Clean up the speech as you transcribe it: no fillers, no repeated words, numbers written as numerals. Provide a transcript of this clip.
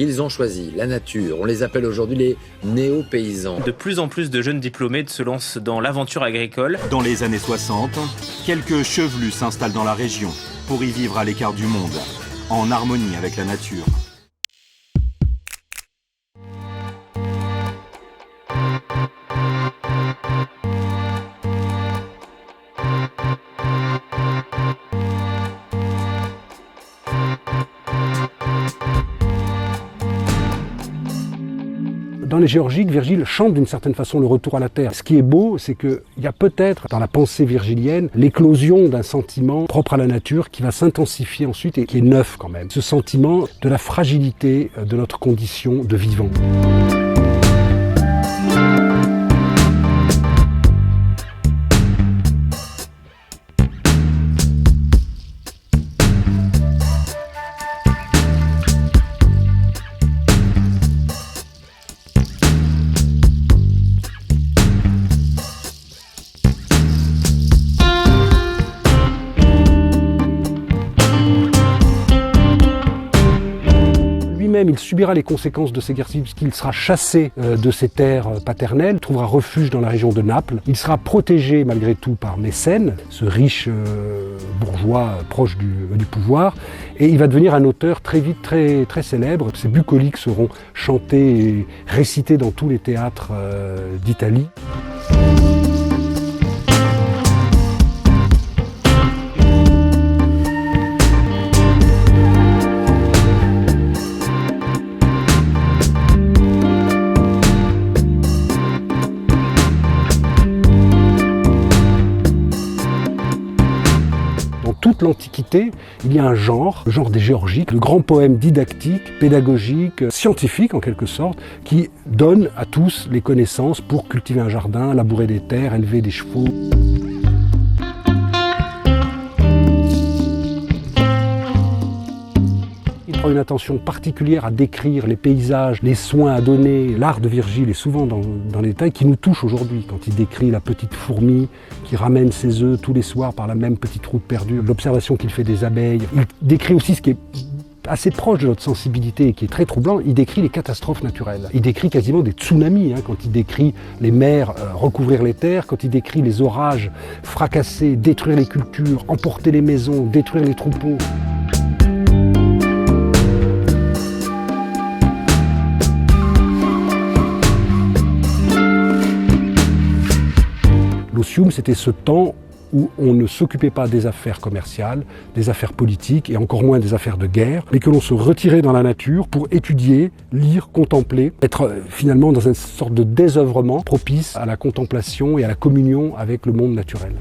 Ils ont choisi la nature. On les appelle aujourd'hui les néo-paysans. De plus en plus de jeunes diplômés se lancent dans l'aventure agricole. Dans les années 60, quelques chevelus s'installent dans la région pour y vivre à l'écart du monde, en harmonie avec la nature. Dans les Géorgiques, Virgile chante d'une certaine façon le retour à la terre. Ce qui est beau, c'est qu'il y a peut-être dans la pensée virgilienne l'éclosion d'un sentiment propre à la nature qui va s'intensifier ensuite et qui est neuf quand même. Ce sentiment de la fragilité de notre condition de vivant. Il subira les conséquences de ces guerres civiles puisqu'il sera chassé de ses terres paternelles, trouvera refuge dans la région de Naples. Il sera protégé malgré tout par Mécène, ce riche bourgeois proche du pouvoir, et il va devenir un auteur très vite très célèbre. Ses bucoliques seront chantés et récités dans tous les théâtres d'Italie. Toute l'Antiquité, il y a un genre, le genre des Géorgiques, le grand poème didactique, pédagogique, scientifique en quelque sorte, qui donne à tous les connaissances pour cultiver un jardin, labourer des terres, élever des chevaux. Il prend une attention particulière à décrire les paysages, les soins à donner. L'art de Virgile est souvent dans les détails qui nous touchent aujourd'hui, quand il décrit la petite fourmi qui ramène ses œufs tous les soirs par la même petite route perdue, l'observation qu'il fait des abeilles. Il décrit aussi ce qui est assez proche de notre sensibilité et qui est très troublant, il décrit les catastrophes naturelles. Il décrit quasiment des tsunamis, quand il décrit les mers recouvrir les terres, quand il décrit les orages fracasser, détruire les cultures, emporter les maisons, détruire les troupeaux. L'Otium, c'était ce temps où on ne s'occupait pas des affaires commerciales, des affaires politiques et encore moins des affaires de guerre, mais que l'on se retirait dans la nature pour étudier, lire, contempler, être finalement dans une sorte de désœuvrement propice à la contemplation et à la communion avec le monde naturel.